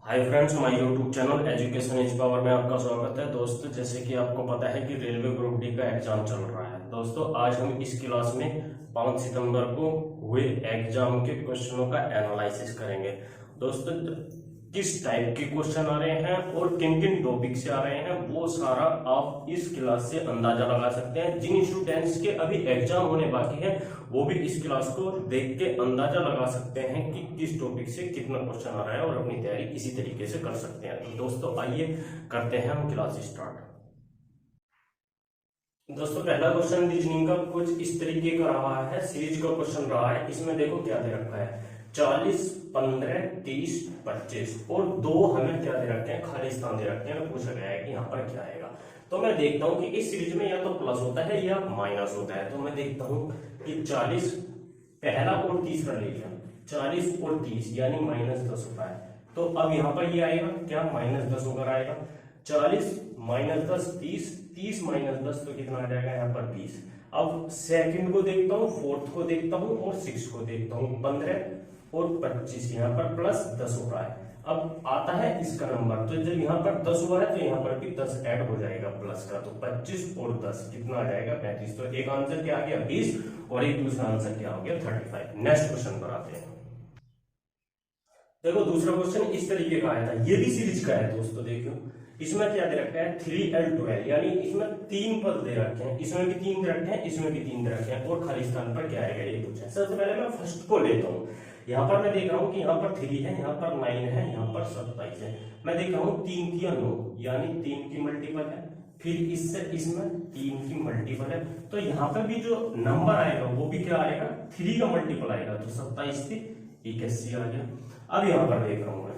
Hi friends, हमारे YouTube channel education is power में आपका स्वागत है। दोस्तों, जैसे कि आपको पता है कि रेलवे ग्रुप डी का एग्जाम चल रहा है। दोस्तों, आज हम इस क्लास में 5 सितंबर को हुए एग्जाम के क्वेश्चनों का एनालिसिस करेंगे। दोस्तों, किस टाइप के क्वेश्चन आ रहे हैं और किन किन टॉपिक से आ रहे हैं वो सारा आप इस क्लास से अंदाजा लगा सकते हैं। जिन स्टूडेंट्स के अभी एग्जाम होने बाकी है वो भी इस क्लास को देख के अंदाजा लगा सकते हैं कि किस टॉपिक से कितना क्वेश्चन आ रहा है और अपनी तैयारी इसी तरीके से कर सकते हैं। तो दोस्तों, आइए करते हैं हम क्लास स्टार्ट। दोस्तों, पहला क्वेश्चन रीजनिंग का कुछ इस तरीके का रहा है, सीरीज का क्वेश्चन रहा है। इसमें देखो क्या दे रखा है, 40, 15, 30, 25 और 2 हमें क्या दे रखे हैं, खाली स्थान दे रखे हैं। पूछा गया है कि यहाँ पर क्या आएगा। तो मैं देखता हूँ कि इस सीरीज में या तो प्लस होता है या माइनस होता है। तो मैं देखता हूँ कि 40 पहला और तीसरा ले लिया, 40 और 30 यानी -10 होता है। तो अब यहाँ पर ये आएगा क्या, -10 होकर आएगा। 40 -10 30, 30 -10 तो कितना आ जाएगा यहाँ पर 20। अब सेकंड को देखता हूँ, फोर्थ को देखता हूँ और 6 को देखता हूँ। 15 और 25 यहाँ पर +10 हो रहा है। अब आता है इसका नंबर, तो जब यहाँ पर 10 हुआ है तो यहाँ पर भी 10 ऐड हो जाएगा प्लस का। तो 25 और 10 कितना आ जाएगा, 35। तो एक आंसर क्या आ गया 20 और एक दूसरा आंसर क्या हो गया 35। नेक्स्ट क्वेश्चन पर आते हैं। देखो, दूसरा क्वेश्चन इस तरीके का आया था, ये भी सीरीज का है। दोस्तों देखो, इसमें क्या दे रखा है, 3L12 यानी इसमें 3 पद दे रखे हैं। इसमें भी 3 दे रखे हैं, इसमें भी 3 दे रखे हैं और खाली स्थान पर क्या आएगा ये पूछा है। सबसे पहले मैं फर्स्ट को लेता हूँ। यहाँ पर मैं देख रहा हूँ कि यहाँ पर 3 है, यहाँ पर 9 है, यहाँ पर 27 है। मैं देख रहा हूँ 3 की 9 यानी 3 की मल्टीपल है, फिर इससे इसमें 3 की मल्टीपल है। तो यहाँ पर भी जो नंबर आएगा वो भी क्या आएगा, 3 का मल्टीपल आएगा। तो 27 थी 81 आ गया। अब यहाँ पर देख रहा हूँ मैं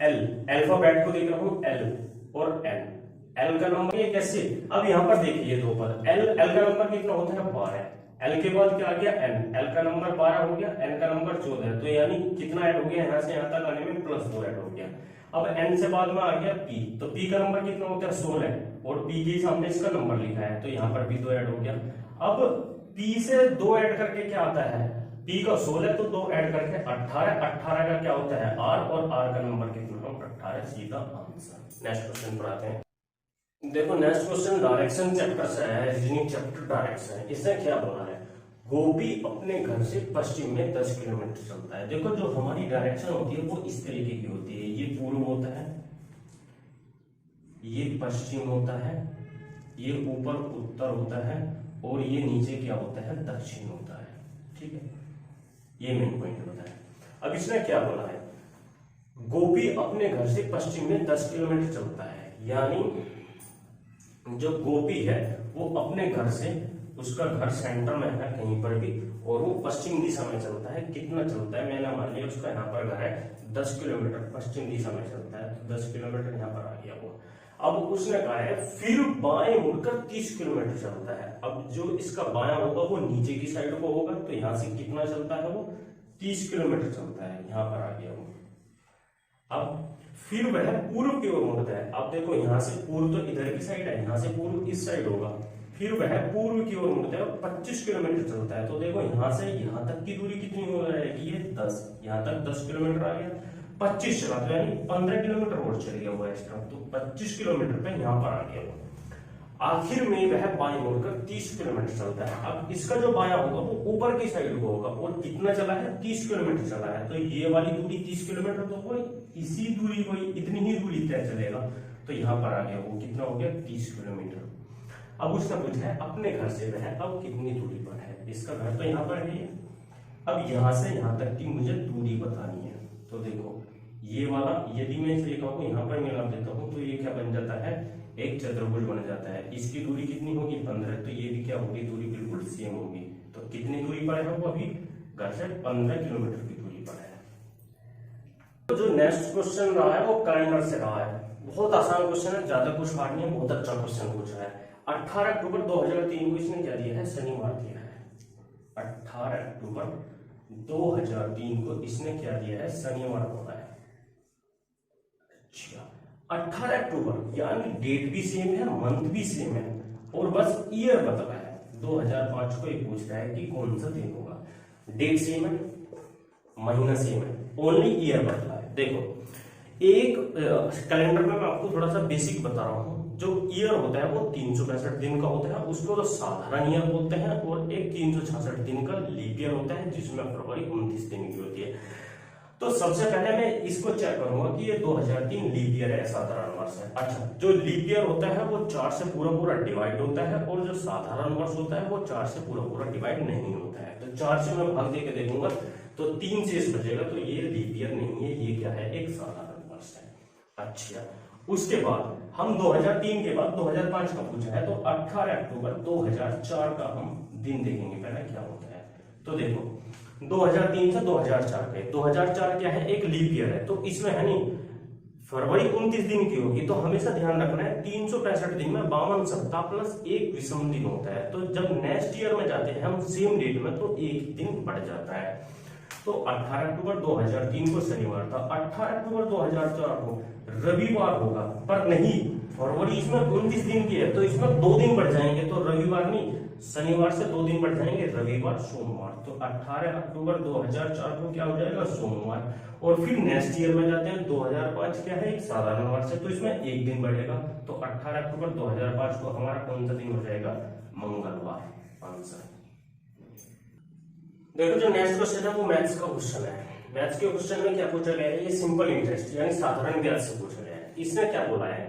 एल, अल्फाबेट को देख रहा हूँ एल और एन। एल का नंबर ये कैसे, अब यहाँ पर देखिए दो पद, एल का नंबर कितना होता है 12। एल के बाद क्या आ गया एन, एल का नंबर 12 हो गया, एन का नंबर 14। तो यानी कितना ऐड हो गया, यहाँ से यहाँ तक आने में +2 ऐड हो गया। अब एन से बाद में आ गया पी, तो पी का नंबर कितना होता है 16 और पी के सामने इसका नंबर लिखा है तो यहाँ पर भी 2 ऐड हो गया। अब पी से 2 ऐड करके क्या आता है, पी का 16 तो 2 ऐड करके 18, 18 का क्या होता है आर और आर का नंबर कितना होगा 18, सीधा आंसर। नेक्स्ट क्वेश्चन पर आते हैं। देखो, नेक्स्ट क्वेश्चन डायरेक्शन चैप्टर से है, रीजनिंग चैप्टर डायरेक्शन। इससे क्या बोला है, गोपी अपने घर से पश्चिम में 10 किलोमीटर चलता है। देखो, जो हमारी डायरेक्शन होती है वो इस तरीके की होती है, ये पूर्व होता है, ये पश्चिम होता है, ये ऊपर उत्तर होता है और ये नीचे क्या होता है दक्षिण होता है। ठीक है, ये मेन पॉइंट होता है। अब इसने क्या बोला है, गोपी अपने घर से पश्चिम में 10 किलोमीटर चलता है। यानी जो गोपी है वो अपने घर से, उसका घर सेंटर में है कहीं पर भी और वो पश्चिम दिशा में चलता है। कितना चलता है, मैंने मान लिया उसका यहाँ पर घर है 10 किलोमीटर पश्चिम दिशा में चलता है, तो 10 किलोमीटर यहाँ पर आ गया वो। अब उसने कहा है फिर बाएं मुड़कर 30 किलोमीटर चलता है। अब जो इसका बायां होगा वो नीचे की साइड को होगा, तो यहाँ से कितना चलता है वो 30 किलोमीटर चलता है, यहाँ पर आ गया वो। अब फिर वह पूर्व की ओर मुड़ता है। अब देखो, यहाँ से पूर्व तो इधर की साइड है, यहाँ से पूर्व इस साइड होगा। फिर वह पूर्व की ओर मुड़ता है और 25 किलोमीटर चलता है। तो देखो, यहाँ से यहाँ तक की दूरी कितनी हो जाएगी, ये 10, यहाँ तक 10 किलोमीटर आ गया। 25 चला तो यानी 15 किलोमीटर और चल गया वो एक्स्ट्रा, तो 25 किलोमीटर पे यहाँ पर आ गया वो। आखिर में वह बाएं मुड़कर 30 किलोमीटर चलता है। अब इसका जो बायां होगा वो ऊपर की साइड को होगा और कितना चला है 30 किलोमीटर चला है। तो ये वाली दूरी 30 किलोमीटर, तो वो इसी दूरी को, इतनी ही दूरी तय चलेगा। तो यहाँ पर आ गया वो, कितना हो गया 30 किलोमीटर। अब उसने पूछा है अपने घर से वह अब कितनी दूरी पर है। इसका घर तो यहाँ पर है, अब यहाँ से यहाँ तक की मुझे दूरी बतानी है। तो देखो, ये वाला यदि मैं इस रेखा को यहाँ पर मिला देता हूँ तो ये क्या बन जाता है, एक चतुर्भुज बन जाता है। इसकी दूरी कितनी होगी 15, तो ये भी क्या होगी, दूरी बिल्कुल सेम होगी। तो कितनी दूरी पर है वो, अभी घर से 15 किलोमीटर की दूरी पर है। तो जो नेक्स्ट क्वेश्चन रहा है वो कैलेंडर से रहा है। बहुत आसान क्वेश्चन है, ज्यादा कुछ हार्ड नहीं है, बहुत अच्छा क्वेश्चन पूछा है। 18 अक्टूबर 2003 को इसने क्या दिया है, शनिवार दिया है। 18 अक्टूबर 2003 को इसने क्या दिया है, शनिवार बोला है। अच्छा, 18 अक्टूबर यानी डेट भी सेम है, मंथ भी सेम है और बस ईयर बदला है। 2005 को एक पूछ रहा है कि कौन सा दिन होगा। डेट सेम है, महीना सेम है, ओनली ईयर बदला है। देखो एक कैलेंडर में मैं आपको थोड़ा सा बेसिक बता रहा हूँ। जो ईयर होता है वो 365 दिन का होता है, उसको तो साधारण ईयर बोलते हैं, और एक 366 दिन का लीप ईयर होता है जिसमें फरवरी 29 दिन की होती है। तो सबसे पहले मैं इसको चेक करूंगा कि ये 2003 लीप ईयर है, साधारण वर्ष है। अच्छा, जो लीप ईयर होता है वो 4 से पूरा पूरा डिवाइड होता है, और जो साधारण वर्ष होता है वो 4 से पूरा पूरा डिवाइड नहीं होता है। तो 4 से मैं भाग देके देखूंगा तो 3 शेष बचेगा, तो ये लीप ईयर नहीं है, ये क्या है, एक साधारण वर्ष है। अच्छा, उसके बाद हम 2003 के बाद 2005 का पूछा है, तो 18 अक्टूबर 2004 का हम दिन देखेंगे पहले क्या होता है। तो देखो 2003 से 2004 के 2004 क्या है, एक लीप ईयर है, तो इसमें है नहीं फरवरी 29 दिन की होगी, तो हमेशा ध्यान रखना है 365 दिन में 52 सप्ताह प्लस एक विषम दिन होता है। तो जब नेक्स्ट ईयर में जाते हैं हम सेम डेट में, तो एक दिन बढ़ जाता है। तो 18 अक्टूबर 2003 को शनिवार था, 18 अक्टूबर 2004 को रविवार होगा, पर नहीं फरवरी इसमें 29 दिन की है, तो इसमें 2 दिन बढ़ जाएंगे, तो रविवार नहीं, शनिवार से 2 दिन बढ़ जाएंगे, रविवार सोमवार। तो 18 अक्टूबर 2004 को क्या हो जाएगा, सोमवार। और फिर नेक्स्ट ईयर में जाते हैं, 2005 क्या है, एक साधारण वर्ष है, तो इसमें एक दिन बढ़ेगा, तो 18 अक्टूबर 2005 को हमारा कौन सा दिन हो जाएगा, मंगलवार। आंसर। देखो जो नेक्स्ट क्वेश्चन है वो मैथ्स का क्वेश्चन है। मैथ्स के क्वेश्चन में क्या पूछा गया है, ये सिंपल इंटरेस्ट यानी साधारण ब्याज से पूछा गया है। इसने क्या बोला है,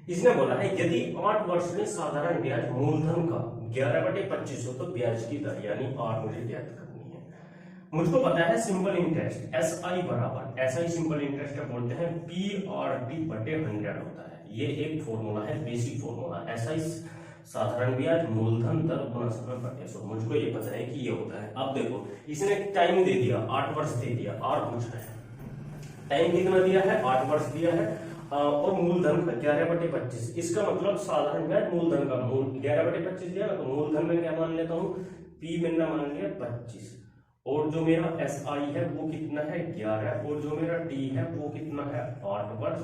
इसने बोला है यदि 8 वर्ष में साधारण ब्याज मूलधन का 11/25 हो तो ब्याज की दर यानी 8 मुझे ज्ञात करनी है। मुझको पता है सिंपल इंटरेस्ट SI बराबर, SI सिंपल इंटरेस्ट बोलते हैं, PRD/100 होता है। ये एक फॉर्मूला है, बेसिक फॉर्मूला। SI साधारण ब्याज मूलधन दर गुणा समय बटे 100। मुझको ये पता है कि ये होता है। अब देखो इसने टाइम दे दिया 8 वर्ष दे दिया, और पूछ रहा है टाइम कितना दिया है, 8 वर्ष दिया है, और मूलधन का 11/25। इसका मतलब साधारण ब्याज मूलधन का 11/25 दिया, तो मूलधन में क्या मान लेता हूँ, P मैंने मान लिया 25, और जो मेरा SI है वो कितना है 11, और जो मेरा T है वो कितना है 8 वर्ष,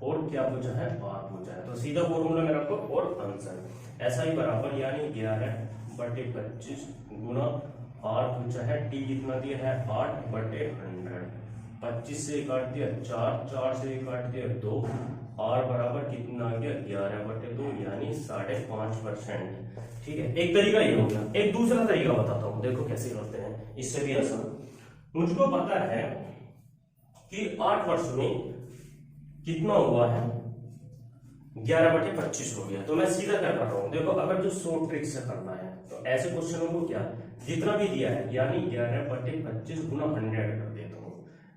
और क्या पूछा है 8 पूछा है। तो सीधा फॉर्मूला में रखो और आंसर SI बराबर यानी 11/25 गुना R पूछा है, T कितना दिया है 8/100, 25 से काट दिया 4, 4 से काट दिया 2, R बराबर कितना आ गया 11/2 यानी 5.5%। ठीक है, एक तरीका ये हो गया। एक दूसरा तरीका बताता हूँ, देखो कैसे करते हैं, इससे भी आसान। मुझको पता है कि 8 वर्ष में कितना हुआ है 11/25 हो गया, तो मैं सीधा क्या कर रहा हूँ, देखो अगर जो शॉर्ट ट्रिक से करना है तो ऐसे क्वेश्चनों को क्या जितना भी दिया है यानी 11/25 गुना 100 कर देता हूँ।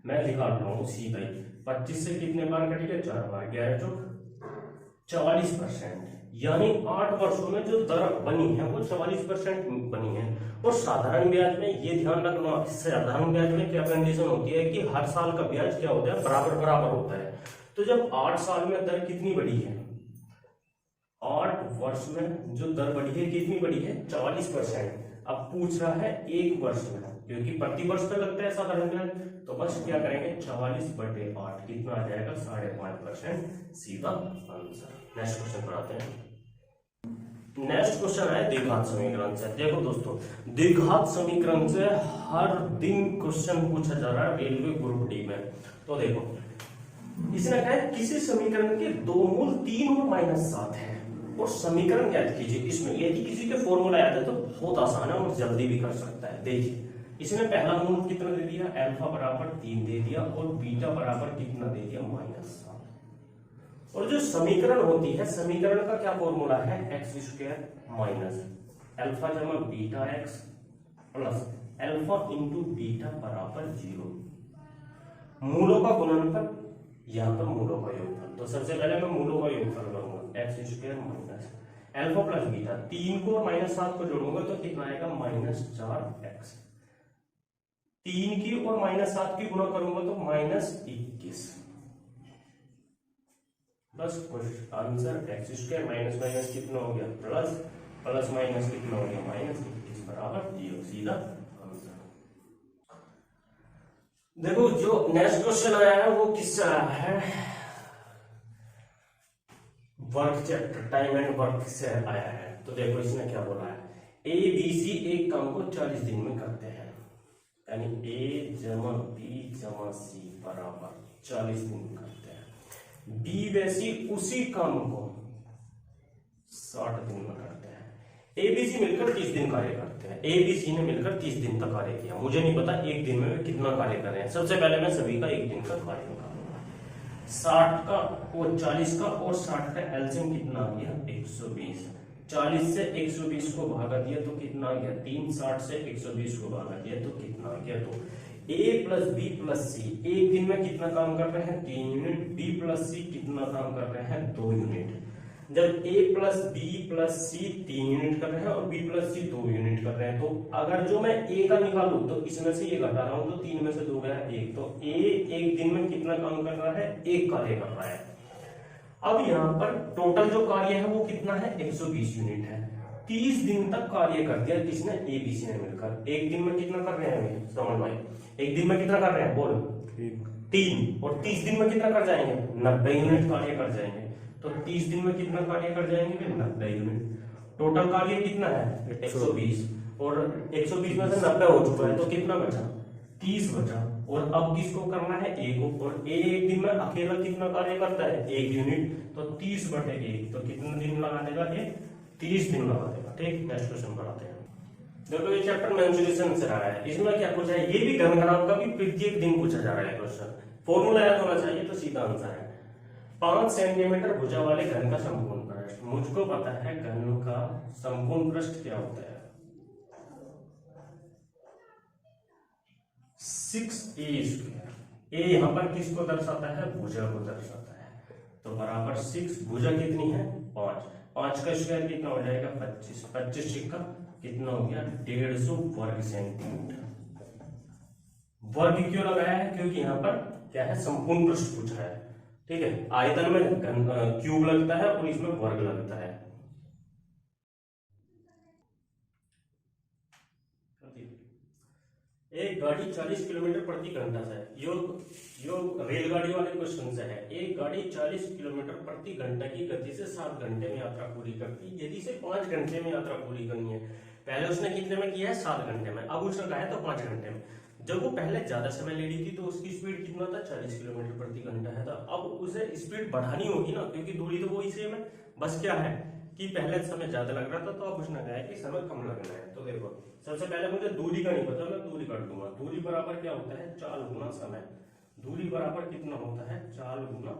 मैं निकाल रहा हूँ सीधा ही, 25 से कितने बार कटेगा 4 बार, 11 जो 44%, यानी 8 वर्षों में जो दर बनी है वो 44% बनी है। और साधारण ब्याज में ये ध्यान रखना, साधारण ब्याज में क्या कंडीशन होती है कि हर साल का ब्याज क्या होता है, बराबर बराबर होता है। तो जब 8 साल में दर कितनी बढ़ी है, 8 वर्ष में जो दर बढ़ी है कितनी बढ़ी है 44%। अब पूछ रहा है 1 वर्ष में, क्योंकि प्रति वर्ष तो लगता है साधारण ब्याज, तो बस क्या करेंगे 44/8 कितना आ जाएगा 5.5%, सीधा आंसर। नेक्स्ट क्वेश्चन पर आते हैं। नेक्स्ट क्वेश्चन है द्विघात समीकरण से। देखो दोस्तों द्विघात समीकरण से हर दिन क्वेश्चन पूछा जा रहा है रेलवे ग्रुप डी में। तो देखो इसने कहा है किसी समीकरण के 2 मूल 3 और -7 है और समीकरण ज्ञात कीजिए। इसमें यदि किसी के फॉर्मूला याद है तो बहुत आसान है और जल्दी भी कर सकता है। देखिए इसने पहला मूल कितना दे दिया, अल्फा बराबर 3 दे दिया, और बीटा बराबर कितना दे दिया -7। और जो समीकरण होती है, समीकरण का क्या फॉर्मूला है, x² माइनस अल्फा जमा beta x plus alpha into beta बराबर 0। मूलों का गुणनफल, यहाँ पर मूलों का योगफल। तो सबसे पहले मैं मूलों का योगफल करूंगा, x² minus alpha plus beta, 3 को और -7 को जोड़ूंगा तो कितना आएगा -4x। 3 की और -7 की गुणा करूंगा तो -21। बस आंसर x² माइनस माइनस कितना हो गया प्लस, प्लस माइनस कितना हो गया -21 बराबर 0, सीधा आंसर। देखो जो नेक्स्ट क्वेश्चन आया है वो किससे आया है, work chapter time and work से आया है। तो देखो इसने क्या बोला है, ABC एक काम को 40 दिन में करते हैं। यानी ए जमा बी जमा सी बराबर 40 दिन करते हैं। बी वैसी उसी काम को 60 दिन में करते हैं। ए बी सी मिलकर 30 दिन कार्य करते हैं। ए बी सी ने मिलकर 30 दिन तक कार्य किया। मुझे नहीं पता एक दिन में कितना कार्य कर रहे हैं। सबसे पहले मैं सभी का एक दिन का कार्य निकालूंगा। 60 का और 40 का और 60 का एलसीएम कितना आ गया 120। 40 से 120 को भागा दिया तो कितना आ गया 3। 60 से 120 को भागा दिया तो कितना आ गया 2। ए प्लस बी प्लस सी एक दिन में कितना काम कर रहे हैं 3 यूनिट। बी प्लस सी कितना काम कर रहे हैं 2 यूनिट। जब ए प्लस बी प्लस सी 3 यूनिट कर रहे हैं और बी प्लस सी 2 यूनिट कर रहे हैं, तो अगर जो मैं ए का निकालूं तो इसमें से ये घटा रहा हूं तो 3 में से 2 गया 1। तो ए एक दिन में कितना काम कर रहा है 1 कार्य कर रहा है। अब यहाँ पर टोटल जो कार्य है वो कितना है 120 यूनिट है। 30 दिन तक कार्य कर दिया किसने ए बी सी ने मिलकर। एक दिन में कितना कर रहे हैं समझ भाई, एक दिन में कितना कर रहे हैं बोलो 3। और 30 दिन में कितना कर जाएंगे 90 यूनिट कार्य कर जाएंगे। तो 30 दिन में कितना कार्य कर जाएंगे 90 यूनिट। टोटल कार्य कितना है 120 और 120 में से 90 हो चुका है तो कितना बचा 30 बचा। और अब किसको करना है ए को, और ए एक दिन में अकेला कितना कार्य करता है 1 यूनिट। तो 30/1 तो कितने दिन लगा देगा ये 30 दिन लगा देगा। ठीक, नेक्स्ट क्वेश्चन बढ़ाते हैं। देखो ये चैप्टर मेंसुरेशन से आ रहा है। इसमें क्या पूछा है, ये भी घनघनाभ का भी प्रत्येक दिन पूछा जा रहा है क्वेश्चन। फॉर्मूला याद होना चाहिए तो सीधा आंसर है 5 सेंटीमीटर भुजा वाले घन का संपूर्ण पृष्ठ। मुझको पता है घन का संपूर्ण पृष्ठ क्या होता है 6a²। ए यहां पर किसको दर्शाता है भुजा को दर्शाता है। तो बराबर 6 भुजा कितनी है 5। 5 का स्क्वायर कितना हो जाएगा 25। 25 सिक्का कितना हो गया 150 वर्ग सेंटीमीटर। वर्ग क्यों लगाया है क्योंकि यहाँ पर क्या है संपूर्ण पृष्ठ पूछा है। ठीक है, आयतन में क्यूब लगता है और इसमें वर्ग लगता है। एक गाड़ी 40 किलोमीटर प्रति घंटा से योग रेलगाड़ी वाले क्वेश्चन से है। एक गाड़ी 40 किलोमीटर प्रति घंटा की गति से 7 घंटे में यात्रा पूरी करती है। यदि से 5 घंटे में यात्रा पूरी करनी है, पहले उसने कितने में किया है 7 घंटे में, अब उसने कहा है तो 5 घंटे में। जब वो पहले ज्यादा समय ले रही थी तो उसकी स्पीड कितना था 40 किलोमीटर प्रति घंटा है। तो अब उसे स्पीड बढ़ानी होगी ना, क्योंकि दूरी तो वो ही सेम है, बस क्या है कि पहले समय ज्यादा लग रहा था तो अब उसने कहा है कि समय कम लगना है। तो देखो सबसे पहले मुझे दूरी का नहीं पता, मैं दूरी काट दूंगा। दूरी बराबर क्या होता है चाल गुना समय। दूरी बराबर कितना होता है चाल गुना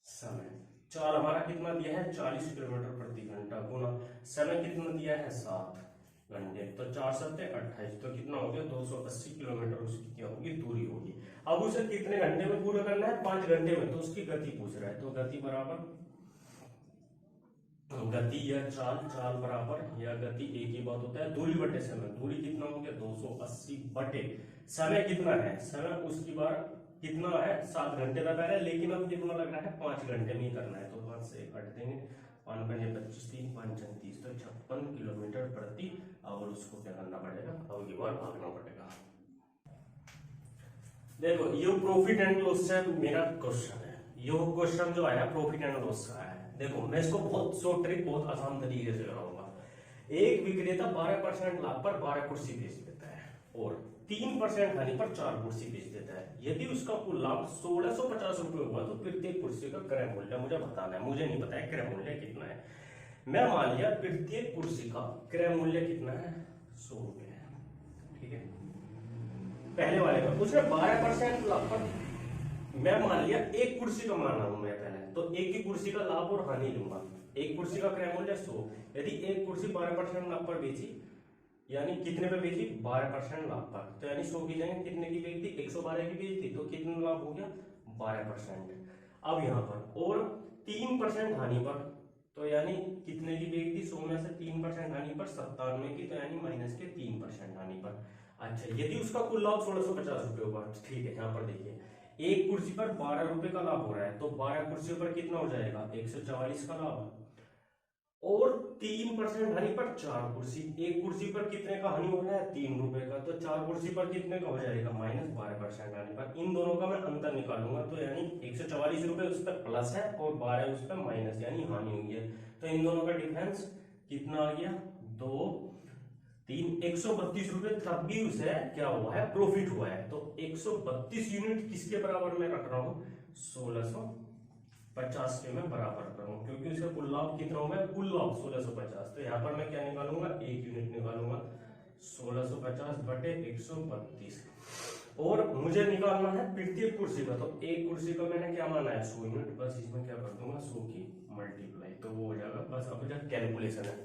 समय। चाल हमारा कितना दिया है 40 किलोमीटर प्रति घंटा गुना समय कितना दिया है 7 घंटे। तो 4 7 28 तो कितना हो गया 280 किलोमीटर उसकी क्या होगी दूरी होगी। अब उसे कितने घंटे में पूरा करना है 5 घंटे में, तो उसकी गति पूछ रहा है। तो गति बराबर गति या चाल, चाल बराबर या गति एक ही बात होता है दूरी बटे समय। दूरी कितना हो गया 280 बटे समय कितना है, समय उसकी बार कितना है 7 घंटे का पहले, लेकिन अब कितना लग रहा है 5 घंटे में ही करना है। तो 5 से काट देंगे 5 5 25 3 5 30 तो 56 किलोमीटर प्रति आवर उसको क्या करना पड़ेगा अब की बार भागना पड़ेगा। देखो ये प्रॉफिट एंड लॉस से मेरा क्वेश्चन है। ये क्वेश्चन जो आया प्रॉफिट एंड लॉस का है। देखो मैं इसको बहुत शॉर्ट ट्रिक बहुत आसान तरीके से कराऊंगा। एक विक्रेता 12% लाभ पर 12 कुर्सी बेच देता है और 3% हानि पर 4 कुर्सी बेच देता है। यदि उसका कुल लाभ 1650 रुपए हुआ तो प्रत्येक कुर्सी का क्रय मूल्य मुझे बताना है। मुझे नहीं पता है क्रय मूल्य कितना है। मैं मान लिया प्रत्येक कुर्सी का क्रय मूल्य कितना है 100 रुपए है। ठीक है, पहले वाले का उसने 12% लाभ पर मैं मान लिया एक कुर्सी का मान रहा हूं मैं पहले, तो एक की कुर्सी का लाभ और हानि लूंगा। एक कुर्सी का क्रय मूल्य 100। यदि एक कुर्सी 12% लाभ पर बेची यानी कितने पे बेची 12% लाभ पर, तो यानी 100 की जगह कितने की बेचती 112 की बेचती, तो कितना लाभ हो गया 12%। अब यहाँ पर और 3% हानि पर, तो यानी कितने की बेचती 100 में से 3% हानि पर 97 की, तो यानी माइनस के 3% हानि पर। अच्छा यदि उसका कुल लाभ 1650 रुपए हुआ, ठीक है यहाँ पर देखिए एक कुर्सी पर 12 रुपए का लाभ हो रहा है, तो 12 कुर्सी पर कितना हो जाएगा 144 का लाभ और 3% हानि पर 4 कुर्सी। एक कुर्सी पर कितने का हानि हो रहा है 3 रुपए का, तो 4 कुर्सी पर कितने का हो जाएगा माइनस 12% हानि पर। इन दोनों का मैं अंतर निकालूंगा, तो यानी 144 रुपए उस पर प्लस है और 12 उस पर माइनस यानी हानि हुई है। तो इन दोनों का डिफरेंस कितना आ गया 2 132 रुपए, तब भी उसे क्या हुआ है, प्रॉफिट हुआ है। तो 132 यूनिट किसके बराबर में रख रहा हूं, 1650 के मैं बराबर कर रहा हूं, क्योंकि उसका कुल लाभ कितना हुआ है, कुल लाभ 1650। तो यहाँ पर मैं क्या निकालूंगा, 1 यूनिट निकालूंगा, 1650 बटे 132। और मुझे निकालना है प्रत्येक कुर्सी का, तो एक कुर्सी का मैंने क्या माना है, 100 यूनिट, बस इसमें क्या कर दूंगा, 100 की मल्टीप्लाई, तो वो हो जाएगा। बस अब जो कैलकुलेशन है,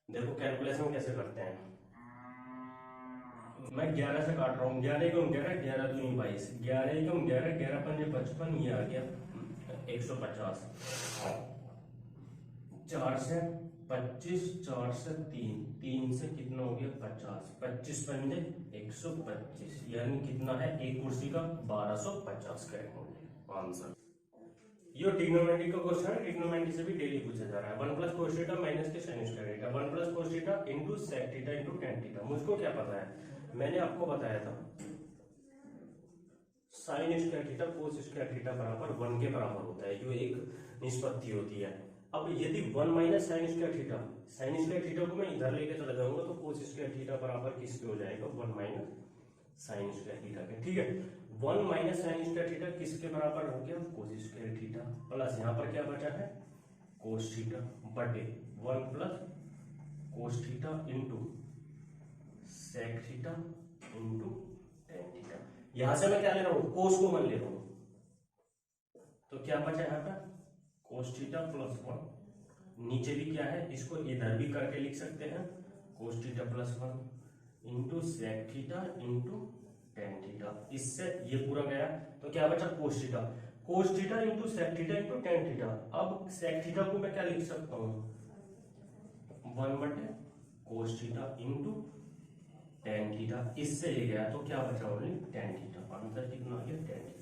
देखो कैलकुलेशन कैसे करते हैं। मैं 11 से काट रहा हूँ, 11 एकम 11, 11 दूनी 22, 11 एकम 11, 11 पंजे 55, ये आ गया 150। 4 से 25, 4 से 3, 3 से कितना हो गया 50, 25 पंजे 125, यानी कितना है, एक कुर्सी का 1250 का आंसर। ये ट्रिग्नोमेट्री का क्वेश्चन है, ट्रिग्नोमेट्री से भी डेली पूछा जा रहा है। 1 प्लस कोस थीटा माइनस के sine square theta, 1 plus cos theta into sec theta into tan theta. मुझको क्या पता है, मैंने आपको बताया था sine square theta cos square theta बराबर 1 के बराबर होता है, जो एक निष्पत्ति होती है। अब यदि 1 minus sign square theta, sign square theta को मैं इधर लेके चला जाऊंगा, तो कोस स्क्वायर थीटा बराबर किसके हो जाएगा, 1 माइनस साइन स्क्वायर थीटा के। ठीक है, 1 माइनस साइन स्क्वायर थीटा किसके बराबर हो गया, कोस स्क्वायर थीटा, प्लस यहाँ पर क्या बचा है, कोस थीटा बटे 1 plus cos theta into sec theta into tan theta. यहां से मैं क्या ले रहा हूं, कोस को 1 ले रहा हूं, तो क्या बचा यहाँ पर, कोस थीटा प्लस 1, नीचे भी क्या है, इसको इधर भी करके लिख सकते हैं, cos theta plus 1 into sec theta into tan theta. इससे ये पूरा गया, तो क्या बचा, cos theta, cos theta into sec theta into tan theta. अब सेक थीटा को मैं क्या लिख सकता हूँ, 1 बटे कोस थीटा इंटू टेन थीटा, इससे ये गया, तो क्या बचा, ओनली टेन थीटा। आंसर कितना आ गया, टेन थीटा।